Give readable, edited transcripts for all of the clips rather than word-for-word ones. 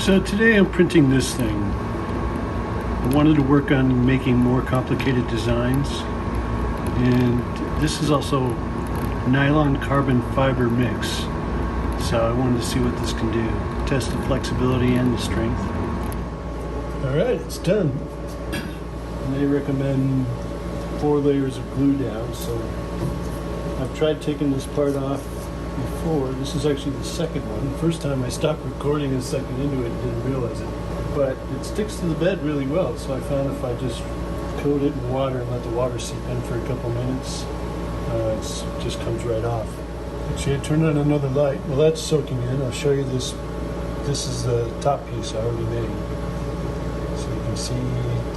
So today I'm printing this thing. I wanted to work on making more complicated designs, and this is also nylon carbon fiber mix. So I wanted to see what this can do. Test the flexibility and the strength. Alright, it's done. And they recommend 4 layers of glue down, so I've tried taking this part off before. This is actually the second one. First time I stopped recording a second into it and didn't realize it. But it sticks to the bed really well, so I found if I just coat it in water and let the water seep in for a couple minutes, it just comes right off. Actually, I turned on another light. Well, that's soaking in. I'll show you this. This is the top piece I already made. So you can see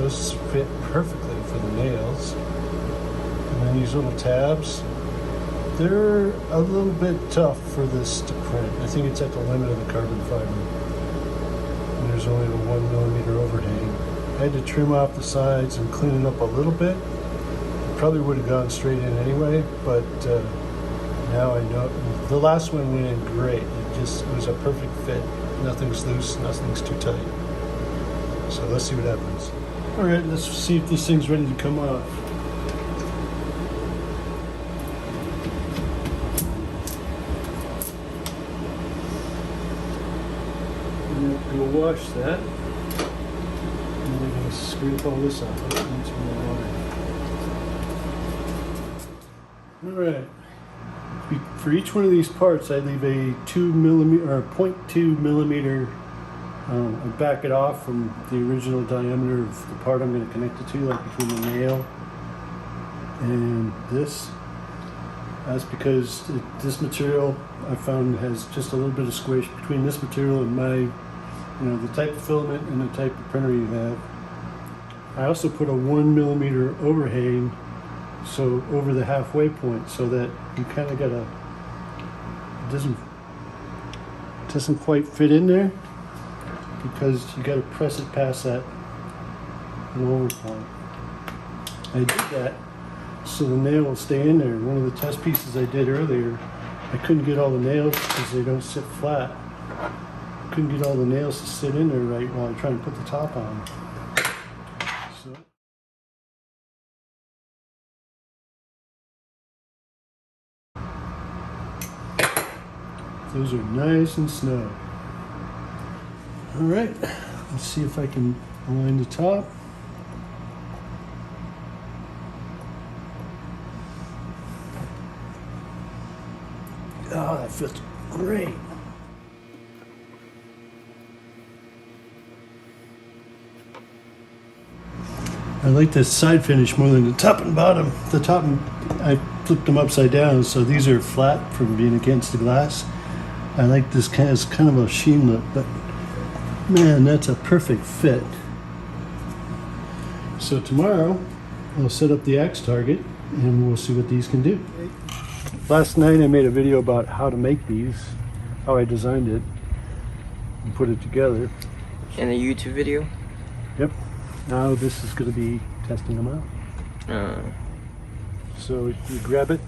those fit perfectly for the nails. And then these little tabs, they're a little bit tough for this to print. I think it's at the limit of the carbon fiber. And there's only the 1 millimeter overhang. I had to trim off the sides and clean it up a little bit. It probably would have gone straight in anyway, but now I know. The last one went in great. It was a perfect fit. Nothing's loose, nothing's too tight. So let's see what happens. All right, let's see if this thing's ready to come off. We'll wash that, and we're going to scrape all this off into the water. All right. For each one of these parts, I leave a 2 millimeter or 0.2 millimeter. I back it off from the original diameter of the part I'm going to connect it to, like between the nail and this. That's because this material I found has just a little bit of squish between this material and my, the type of filament and the type of printer you have. I also put a 1 millimeter overhang, so over the halfway point, so that you kind of got it doesn't quite fit in there, because you got to press it past that lower point. I did that so the nail will stay in there. One of the test pieces I did earlier, I couldn't get all the nails because they don't sit flat. Couldn't get all the nails to sit in there right while I try and put the top on. So those are nice and snug. All right, let's see if I can align the top. Oh, that feels great. I like the side finish more than the top and bottom. The top, I flipped them upside down, so these are flat from being against the glass. I like this kind of a sheen look, but man, that's a perfect fit. So tomorrow, I'll set up the axe target and we'll see what these can do. Last night I made a video about how to make these, how I designed it and put it together. In a YouTube video? Yep. Now this is going to be testing them out. So you grab it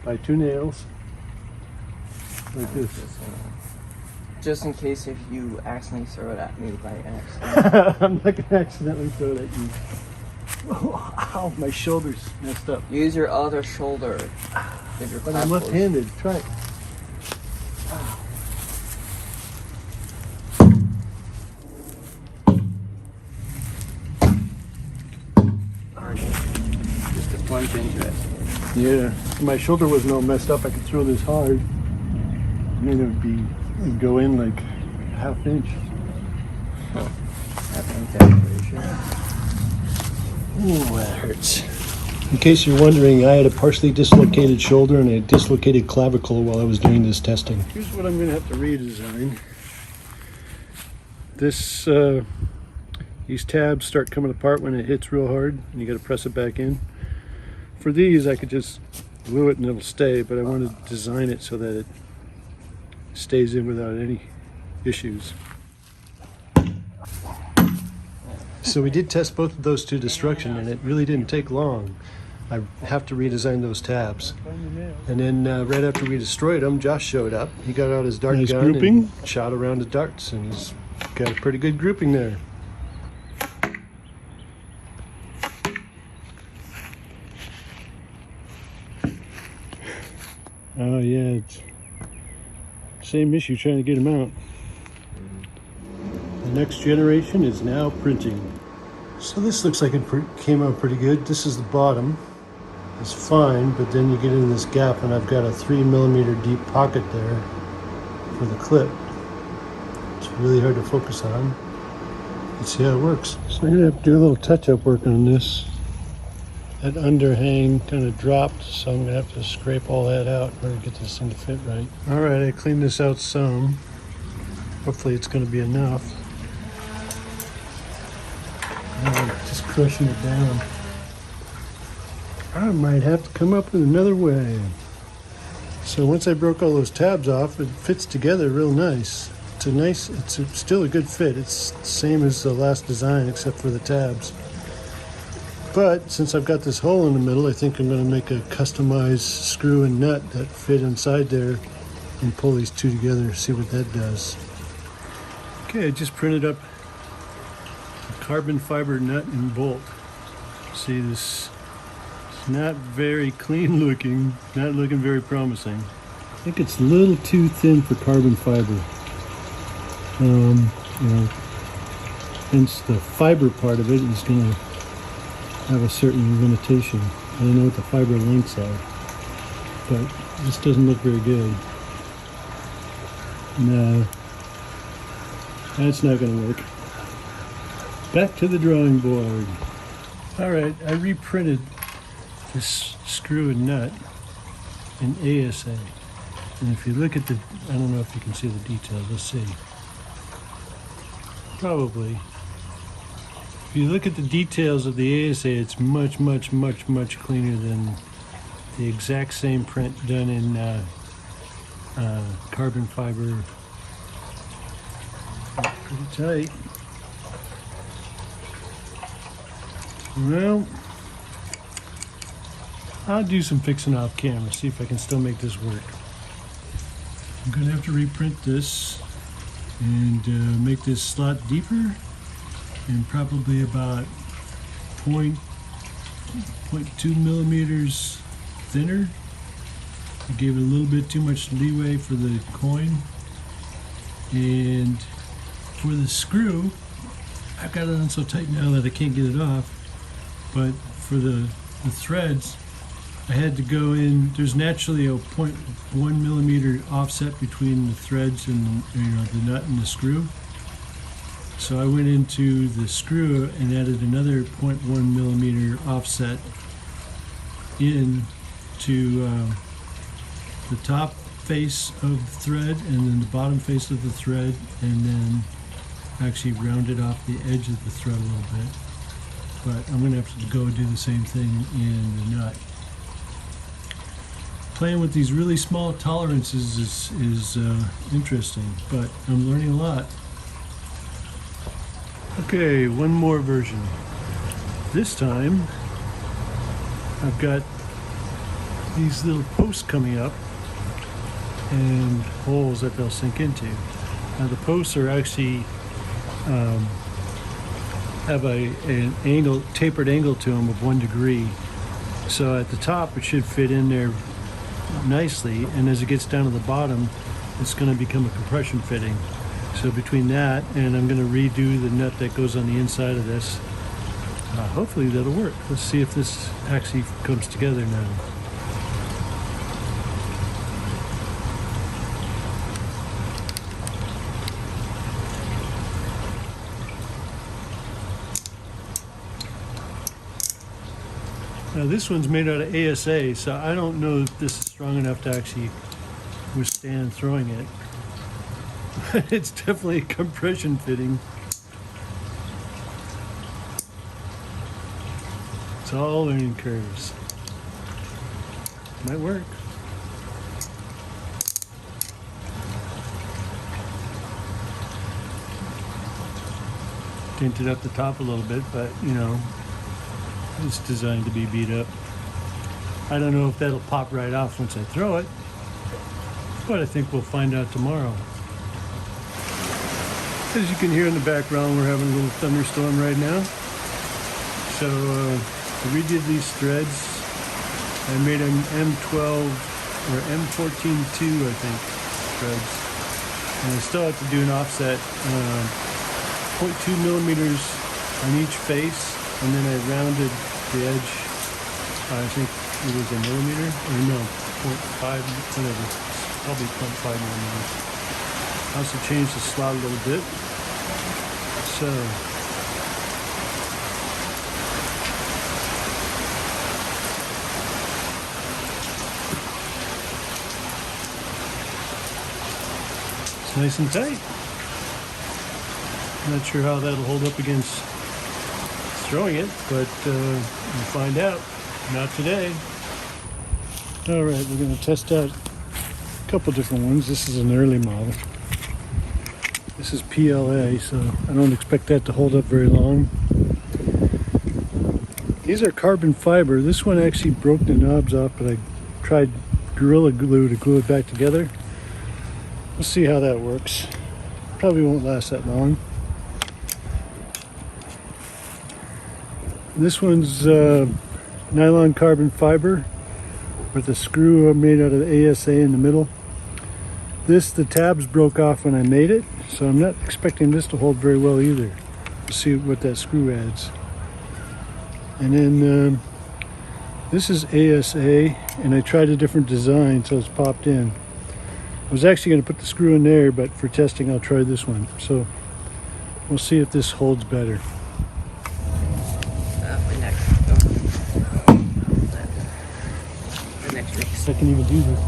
by 2 nails, like this. Just in case if you accidentally throw it at me by accident. I'm not going to accidentally throw it at you. Oh, ow, my shoulder's messed up. Use your other shoulder. If you're But I'm left-handed. Try it. Just to plunge into it. Yeah. If my shoulder wasn't all messed up, I could throw this hard. And then it'd go in like ½ inch. Huh. Pretty sure. Ooh, that hurts. In case you're wondering, I had a partially dislocated shoulder and a dislocated clavicle while I was doing this testing. Here's what I'm going to have to redesign. These tabs start coming apart when it hits real hard, and you got to press it back in. For these, I could just glue it and it'll stay, but I want to design it so that it stays in without any issues. So we did test both of those to destruction, and it really didn't take long. I have to redesign those tabs. And then right after we destroyed them, Josh showed up. He got out his dart gun and shot around the darts, and he's Got a pretty good grouping there. Oh yeah, it's same issue trying to get them out. The next generation is now printing. So this looks like it came out pretty good. This is the bottom. It's fine, but then you get in this gap and I've got a 3mm deep pocket there for the clip. It's really hard to focus on. Let's see how it works. So I'm gonna have to do a little touch-up work on this. That underhang kind of dropped, so I'm gonna have to scrape all that out in order to get this thing to fit right. All right, I cleaned this out some. Hopefully it's gonna be enough. Just crushing it down. I might have to come up with another way. So once I broke all those tabs off, it fits together real nice. It's still a good fit. It's the same as the last design except for the tabs. But since I've got this hole in the middle, I think I'm going to make a customized screw and nut that fit inside there and pull these two together, see what that does. Okay, I just printed up a carbon fiber nut and bolt. See, this is not very clean looking, not looking very promising. I think it's a little too thin for carbon fiber. Hence the fiber part of it is going to have a certain limitation. I don't know what the fiber lengths are, but this doesn't look very good. No, that's not going to work. Back to the drawing board. All right, I reprinted this screw and nut in ASA. And if you look at the, I don't know if you can see the details, let's see. Probably. If you look at the details of the ASA, it's much, much, much, much cleaner than the exact same print done in carbon fiber. Pretty tight. Well, I'll do some fixing off camera, see if I can still make this work. I'm gonna have to reprint this and make this slot deeper and probably about 0.2 millimeters thinner. I gave it a little bit too much leeway for the coin. And for the screw, I've got it on so tight now that I can't get it off. But for the threads, I had to go in. There's naturally a 0.1 millimeter offset between the threads and the nut and the screw. So I went into the screw and added another 0.1 millimeter offset into the top face of the thread and then the bottom face of the thread, and then actually rounded off the edge of the thread a little bit. But I'm going to have to go do the same thing in the nut. Playing with these really small tolerances is interesting, but I'm learning a lot. Okay, one more version. This time, I've got these little posts coming up and holes that they'll sink into. Now the posts are actually have an angle, tapered angle to them of 1 degree. So at the top it should fit in there nicely, and as it gets down to the bottom it's going to become a compression fitting. So between that and I'm going to redo the nut that goes on the inside of this, hopefully that'll work. Let's see if this actually comes together now. Now this one's made out of ASA, so I don't know if this is strong enough to actually withstand throwing it. It's definitely a compression fitting. It's all learning curves. Might work. Tinted up the top a little bit, but you know, it's designed to be beat up. I don't know if that'll pop right off once I throw it, but I think we'll find out tomorrow. As you can hear in the background, we're having a little thunderstorm right now. So I redid these threads. I made an M12 or M14-2, I think, threads. And I still have to do an offset, 0.2 millimeters on each face, and then I rounded the edge. I think it was a millimeter, or no, 0.5, whatever, probably 0.5 millimeters. I also changed the slot a little bit. So, it's nice and tight. Not sure how that'll hold up against throwing it, but we'll find out. Not today. All right, we're going to test out a couple different ones. This is an early model. This is PLA, so I don't expect that to hold up very long. These are carbon fiber. This one actually broke the knobs off, but I tried Gorilla Glue to glue it back together. We'll see how that works. Probably won't last that long. This one's nylon carbon fiber with a screw made out of ASA in the middle. The tabs broke off when I made it, so I'm not expecting this to hold very well either. We'll see what that screw adds. And then this is ASA, and I tried a different design, so it's popped in. I was actually going to put the screw in there, but for testing I'll try this one. So we'll see if this holds better. I can even do this.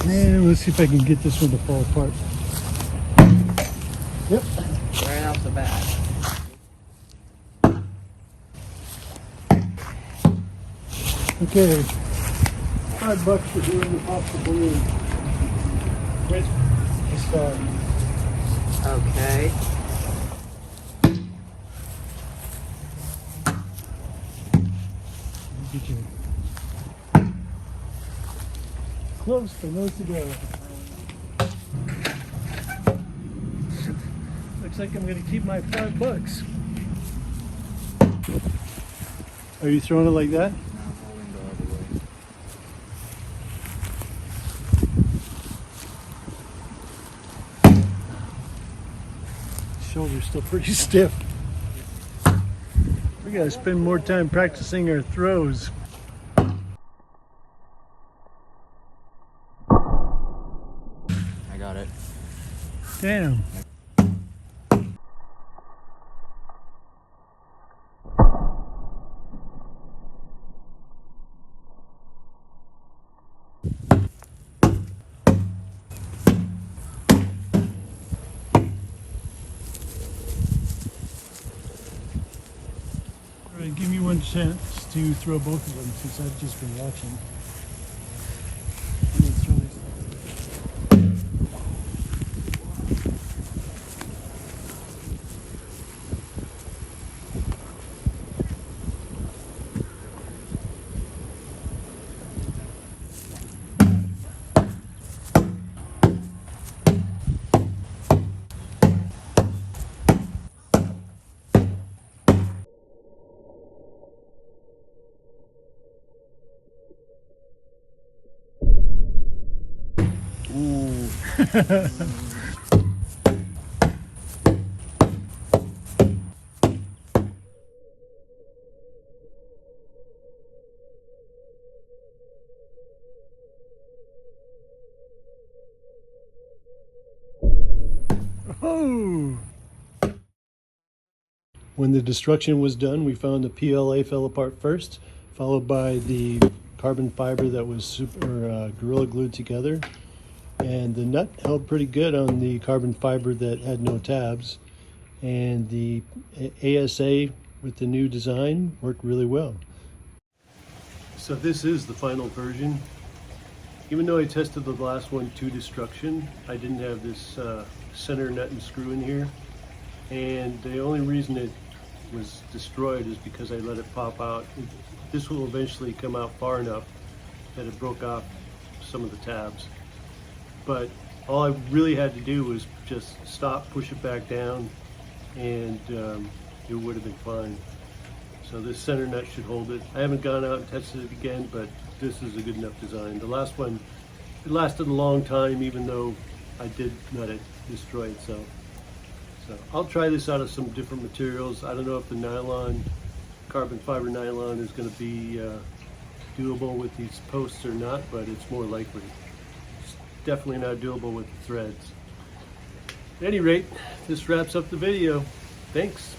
And let's see if I can get this one to fall apart. Yep. Right off the bat. Okay. $5 for doing the pop the balloon with the star. Okay. Get you close, but nose to go. Looks like I'm going to keep my $5. Are you throwing it like that? Shoulder's still pretty stiff. We gotta spend more time practicing our throws. I got it. Damn. All right, give me one chance to throw both of them since I've just been watching. I'm gonna throw these. Oh! When the destruction was done, we found the PLA fell apart first, followed by the carbon fiber that was Gorilla glued together. And the nut held pretty good on the carbon fiber that had no tabs. And the ASA with the new design worked really well. So this is the final version. Even though I tested the last one to destruction, I didn't have this center nut and screw in here. And the only reason it was destroyed is because I let it pop out. This will eventually come out far enough that it broke off some of the tabs. But All I really had to do was just stop, push it back down, and it would have been fine. So this center nut should hold it. I haven't gone out and tested it again, but this is a good enough design. The last one, it lasted a long time, even though I did nut it, destroy it. So I'll try this out of some different materials. I don't know if the nylon, carbon fiber nylon, is going to be doable with these posts or not, but it's more likely. It's definitely not doable with the threads. At any rate, this wraps up the video. Thanks.